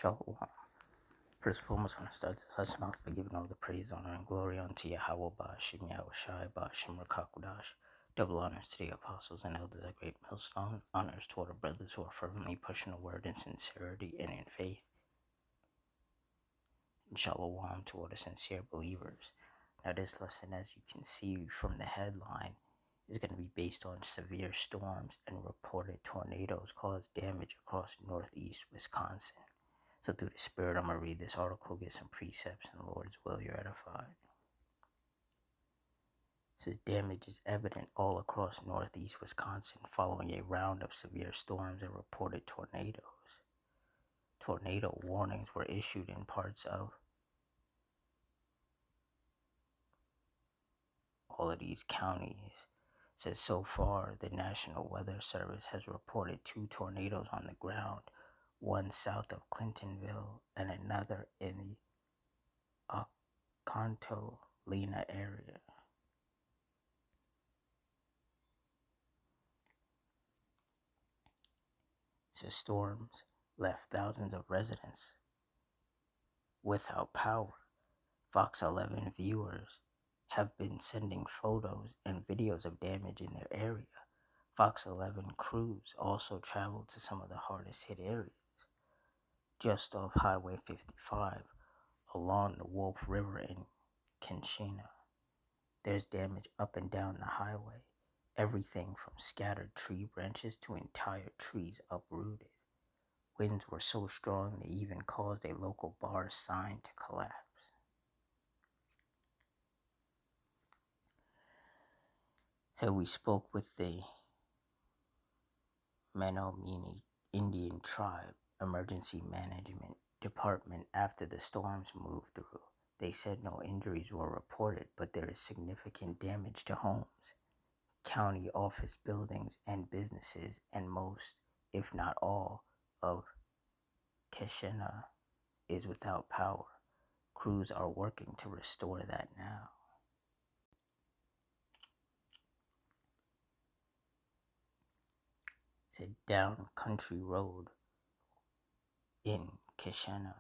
Shalom. First and foremost, I'm going to start this lesson off by giving all the praise, honor, and glory unto Yahweh, Ba'ashem Yahushai, Ba'ashem Rakakudash. Double honors to the apostles and elders at Great Millstone. Honors to all the brothers who are fervently pushing the word in sincerity and in faith. And shalom to all the sincere believers. Now, this lesson, as you can see from the headline, is going to be based on severe storms and reported tornadoes caused damage across northeast Wisconsin. So through the Spirit, I'm going to read this article, get some precepts, and the Lord's will, you're edified. It says, damage is evident all across northeast Wisconsin following a round of severe storms and reported tornadoes. Tornado warnings were issued in parts of all of these counties. It says, so far, the National Weather Service has reported 2 tornadoes on the ground, one south of Clintonville and another in the Ocontolina area. The storms left thousands of residents without power. Fox 11 viewers have been sending photos and videos of damage in their area. Fox 11 crews also traveled to some of the hardest hit areas. Just off Highway 55 along the Wolf River in Keshena. There's damage up and down the highway. Everything from scattered tree branches to entire trees uprooted. Winds were so strong they even caused a local bar sign to collapse. So we spoke with the Menominee Indian Tribe Emergency Management Department after the storms moved through. They said no injuries were reported, but there is significant damage to homes, county office buildings, and businesses, and most, if not all, of Keshena is without power. Crews are working to restore that now. It's a down country road in Keshena.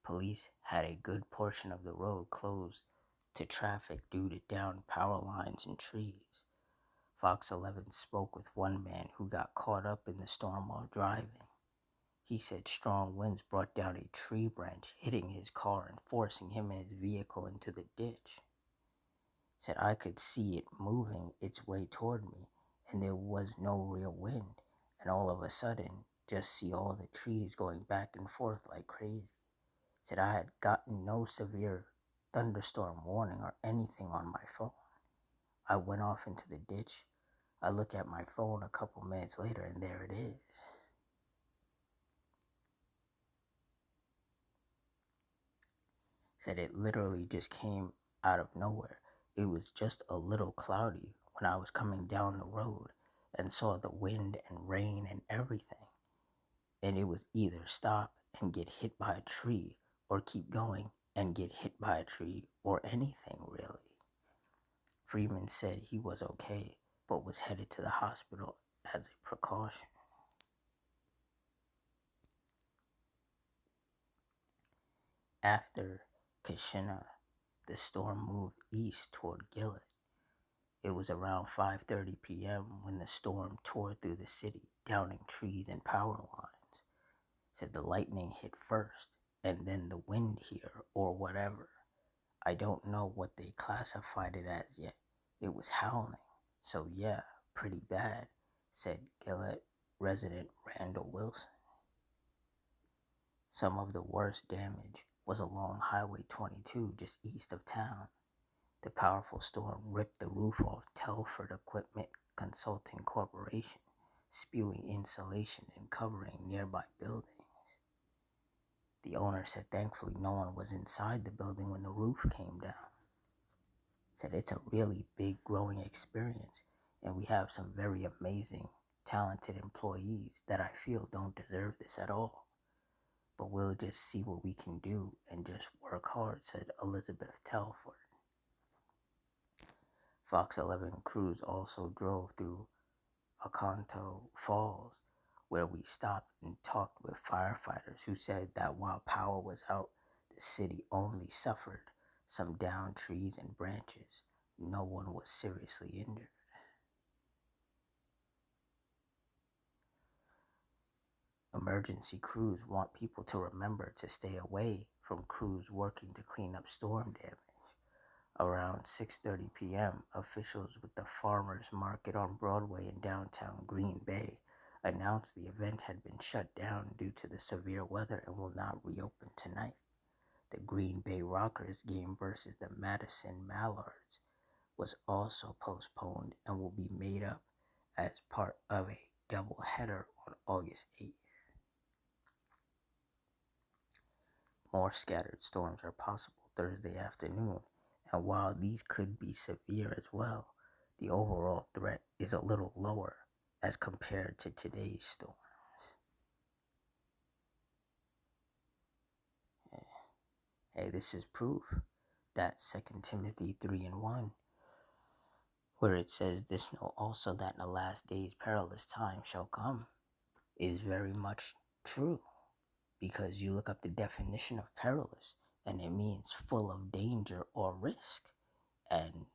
Police had a good portion of the road closed to traffic due to downed power lines and trees. Fox 11 spoke with one man who got caught up in the storm while driving. He said strong winds brought down a tree branch, hitting his car and forcing him and his vehicle into the ditch. He said, I could see it moving its way toward me, and there was no real wind, and all of a sudden, just see all the trees going back and forth like crazy. He said, I had gotten no severe thunderstorm warning or anything on my phone. I went off into the ditch. I look at my phone a couple minutes later, and there it is. Said it literally just came out of nowhere. It was just a little cloudy when I was coming down the road and saw the wind and rain and everything. And it was either stop and get hit by a tree or keep going and get hit by a tree or anything really. Freeman said he was okay but was headed to the hospital as a precaution. After Keshena, the storm moved east toward Gillett. It was around 5:30 p.m. when the storm tore through the city, downing trees and power lines. Said the lightning hit first, and then the wind here, or whatever. I don't know what they classified it as yet. It was howling. So yeah, pretty bad, said Gillett resident Randall Wilson. Some of the worst damage was along Highway 22 just east of town. The powerful storm ripped the roof off Telford Equipment Consulting Corporation, spewing insulation and covering nearby buildings. The owner said thankfully no one was inside the building when the roof came down. Said it's a really big growing experience, and we have some very amazing, talented employees that I feel don't deserve this at all. But we'll just see what we can do and just work hard, said Elizabeth Telford. Fox 11 crews also drove through Oconto Falls, where we stopped and talked with firefighters who said that while power was out, the city only suffered some downed trees and branches. No one was seriously injured. Emergency crews want people to remember to stay away from crews working to clean up storm damage. Around 6:30 p.m., officials with the Farmers Market on Broadway in downtown Green Bay announced the event had been shut down due to the severe weather and will not reopen tonight. The Green Bay Rockers game versus the Madison Mallards was also postponed and will be made up as part of a doubleheader on August 8th. More scattered storms are possible Thursday afternoon, and while these could be severe as well, the overall threat is a little lower as compared to today's storms. Hey, this is proof that 2 Timothy 3:1, where it says, "This know also that in the last days perilous times shall come," is very much true. Because you look up the definition of perilous and it means full of danger or risk. And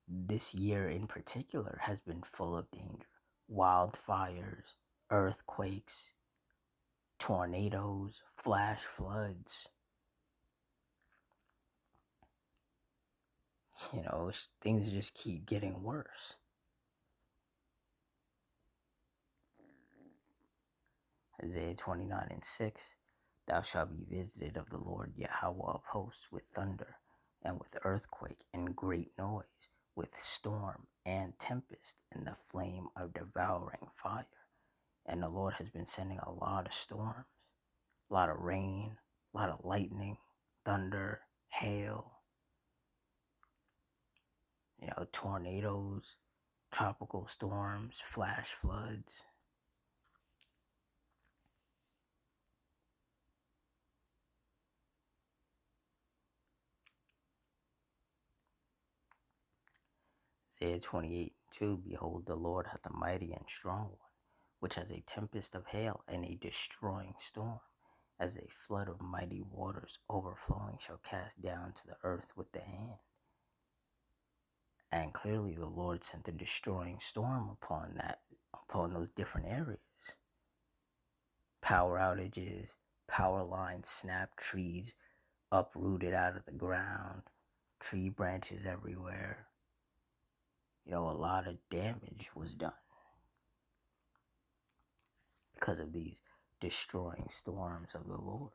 this year in particular has been full of danger. Wildfires, earthquakes, tornadoes, flash floods. Things just keep getting worse. Isaiah 29:6, "Thou shalt be visited of the Lord Yahweh of hosts with thunder, and with earthquake and great noise, with storm and tempest, and the flame of devouring fire." And the Lord has been sending a lot of storms, a lot of rain, a lot of lightning, thunder, hail, tornadoes, tropical storms, flash floods. Isaiah 28:2, "Behold, the Lord hath a mighty and strong one, which has a tempest of hail and a destroying storm, as a flood of mighty waters overflowing shall cast down to the earth with the hand." And clearly the Lord sent a destroying storm upon those different areas. Power outages, power lines snapped, trees uprooted out of the ground, tree branches everywhere. A lot of damage was done because of these destroying storms of the Lord.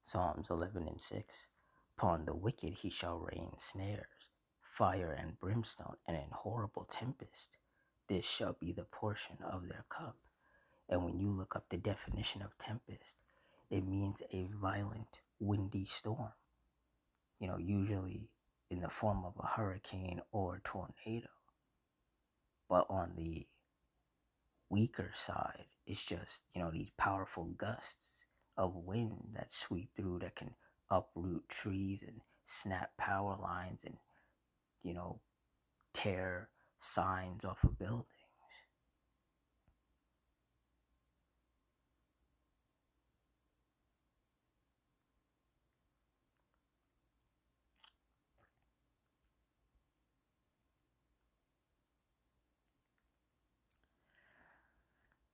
Psalms 11:6, "Upon the wicked he shall rain snares, fire and brimstone, and an horrible tempest. This shall be the portion of their cup." And when you look up the definition of tempest, it means a violent, windy storm, usually in the form of a hurricane or a tornado. But on the weaker side, it's just, these powerful gusts of wind that sweep through that can uproot trees and snap power lines and, tear signs off of buildings.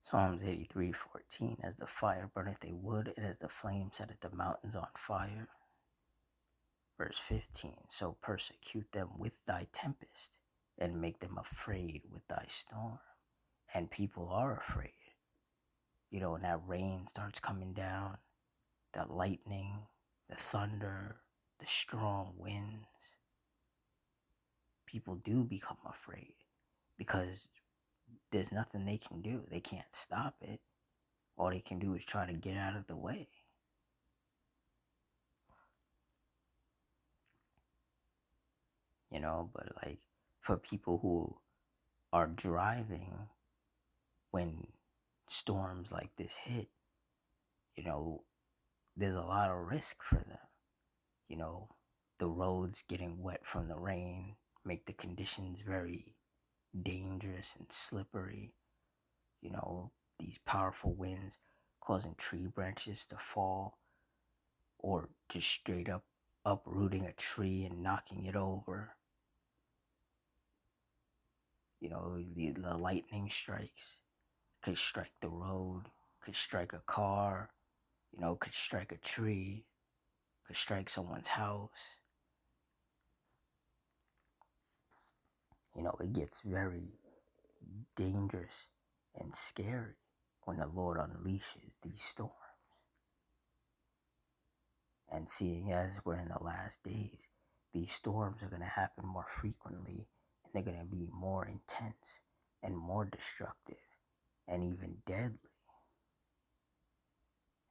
Psalms 83:14, "As the fire burneth a wood, and as the flame setteth the mountains on fire." Verse 15, "So persecute them with thy tempest, and make them afraid with thy storm." And people are afraid. When that rain starts coming down, the lightning, the thunder, the strong winds, people do become afraid because there's nothing they can do. They can't stop it. All they can do is try to get out of the way. But like for people who are driving when storms like this hit, you know, there's a lot of risk for them. You know, the roads getting wet from the rain make the conditions very dangerous and slippery. You know, these powerful winds causing tree branches to fall or just straight up uprooting a tree and knocking it over. You know, the lightning strikes could strike the road, could strike a car, you know, could strike a tree, could strike someone's house. You know, it gets very dangerous and scary when the Lord unleashes these storms. And seeing as we're in the last days, these storms are going to happen more frequently and they're going to be more intense and more destructive and even deadly.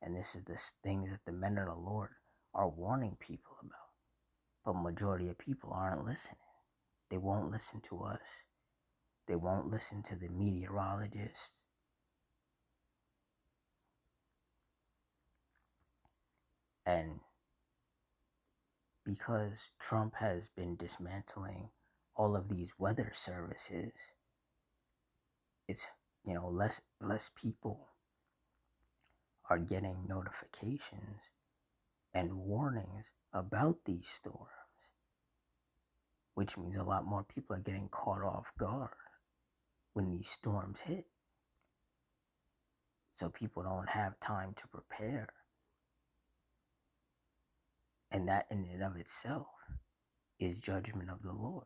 And this is the things that the men of the Lord are warning people about. But majority of people aren't listening. They won't listen to us. They won't listen to the meteorologists. And because Trump has been dismantling all of these weather services, it's, you know, less people are getting notifications and warnings about these storms, which means a lot more people are getting caught off guard when these storms hit. So people don't have time to prepare. And that in and of itself is judgment of the Lord.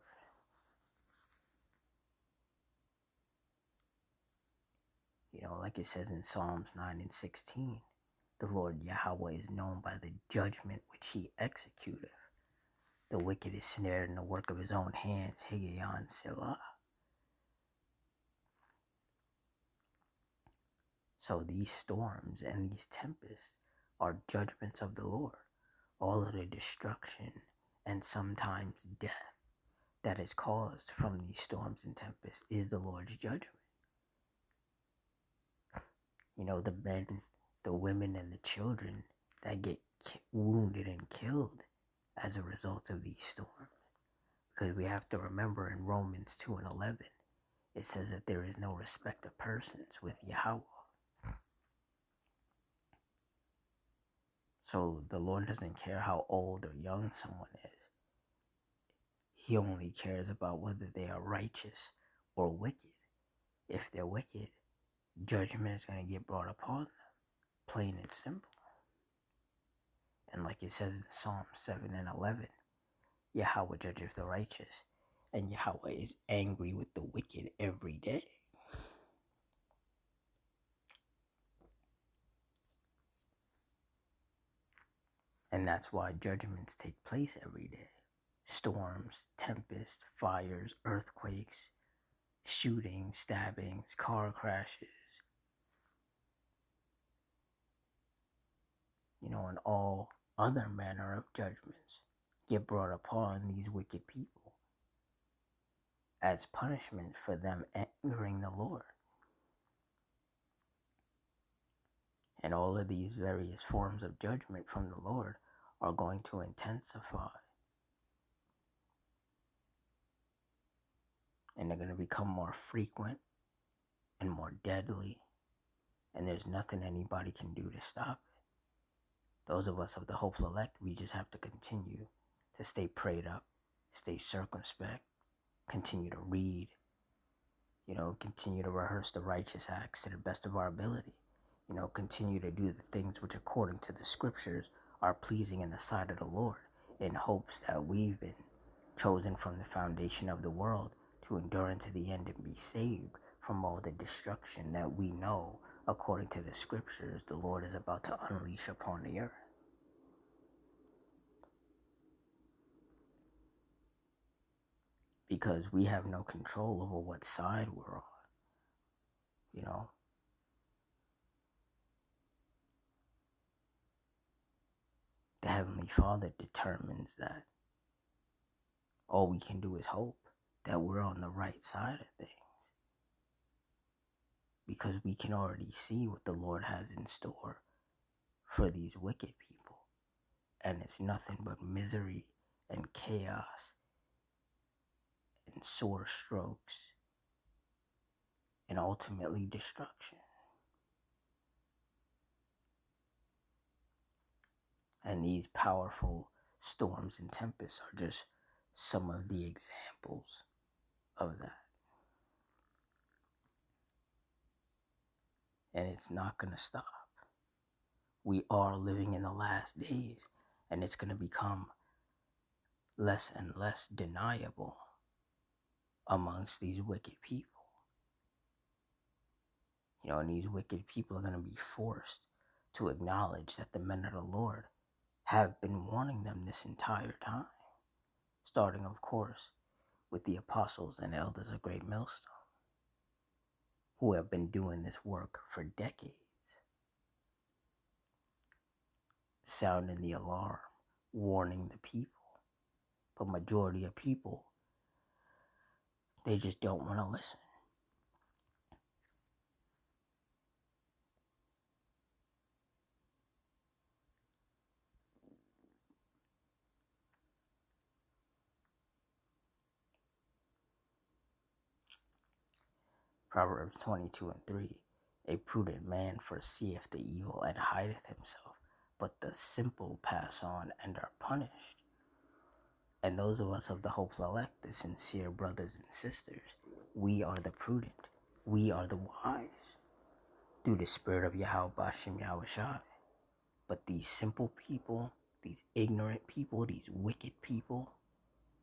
You know, like it says in Psalms 9 and 16, the Lord Yahweh is known by the judgment which he executeth. The wicked is snared in the work of his own hands. Higgaion Selah. So these storms and these tempests are judgments of the Lord. All of the destruction and sometimes death that is caused from these storms and tempests is the Lord's judgment. You know, the men, the women, and the children that get wounded and killed as a result of these storms. Because we have to remember in Romans 2 and 11, it says that there is no respect of persons with Yahweh. So the Lord doesn't care how old or young someone is. He only cares about whether they are righteous or wicked. If they're wicked, judgment is going to get brought upon them, plain and simple. And like it says in Psalm 7 and 11, Yahweh judgeth the righteous, and Yahweh is angry with the wicked every day. And that's why judgments take place every day. Storms, tempests, fires, earthquakes, shootings, stabbings, car crashes, you know, and all other manner of judgments get brought upon these wicked people as punishment for them angering the Lord. And all of these various forms of judgment from the Lord are going to intensify. And they're going to become more frequent and more deadly. And there's nothing anybody can do to stop it. Those of us of the hopeful elect, we just have to continue to stay prayed up, stay circumspect, continue to read, you know, continue to rehearse the righteous acts to the best of our ability. You know, continue to do the things which according to the scriptures are pleasing in the sight of the Lord, in hopes that we've been chosen from the foundation of the world to endure unto the end and be saved from all the destruction that we know, according to the scriptures, the Lord is about to unleash upon the earth. Because we have no control over what side we're on, you know. The Heavenly Father determines that. All we can do is hope that we're on the right side of things. because we can already see what the Lord has in store for these wicked people. And it's nothing but misery and chaos and sore strokes and ultimately destruction. And these powerful storms and tempests are just some of the examples of that. And it's not going to stop. We are living in the last days, and it's going to become less and less deniable amongst these wicked people. And these wicked people are going to be forced to acknowledge that the men of the Lord have been warning them this entire time, starting, of course, with the apostles and elders of Great Millstone, who have been doing this work for decades, sounding the alarm, warning the people. But majority of people, they just don't want to listen. Proverbs 22:3, a prudent man foreseeth the evil and hideth himself, but the simple pass on and are punished. And those of us of the hopeful elect, the sincere brothers and sisters, we are the prudent. We are the wise through the spirit of Yahweh Bashem Yahushai. But these simple people, these ignorant people, these wicked people,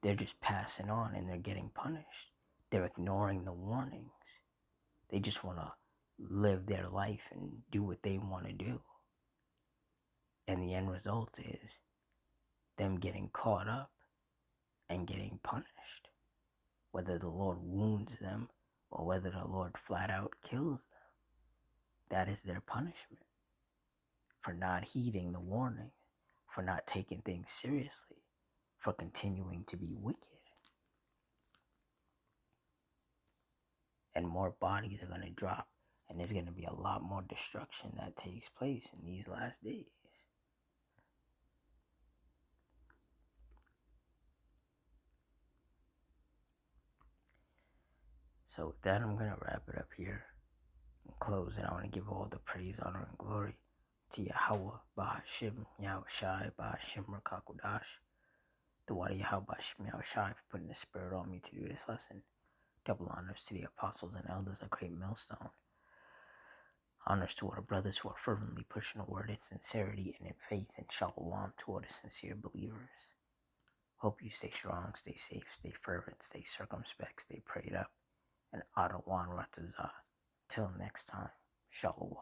they're just passing on and they're getting punished. They're ignoring the warnings. They just want to live their life and do what they want to do. And the end result is them getting caught up and getting punished. Whether the Lord wounds them or whether the Lord flat out kills them. That is their punishment for not heeding the warning, for not taking things seriously, for continuing to be wicked. And more bodies are going to drop, and there's going to be a lot more destruction that takes place in these last days. So with that, I'm going to wrap it up here and close. And I want to give all the praise, honor, and glory to Yahweh, Bahashim, Yahushai, Bahashim, Rakakudash. The Wadi Yahweh, Bahashim, Yahushai, for putting the spirit on me to do this lesson. Double honors to the apostles and elders of Great Millstone. Honors to our brothers who are fervently pushing the word in sincerity and in faith, and shalom to all the sincere believers. Hope you stay strong, stay safe, stay fervent, stay circumspect, stay prayed up, and Adawan Ratazah. Till next time, shalom.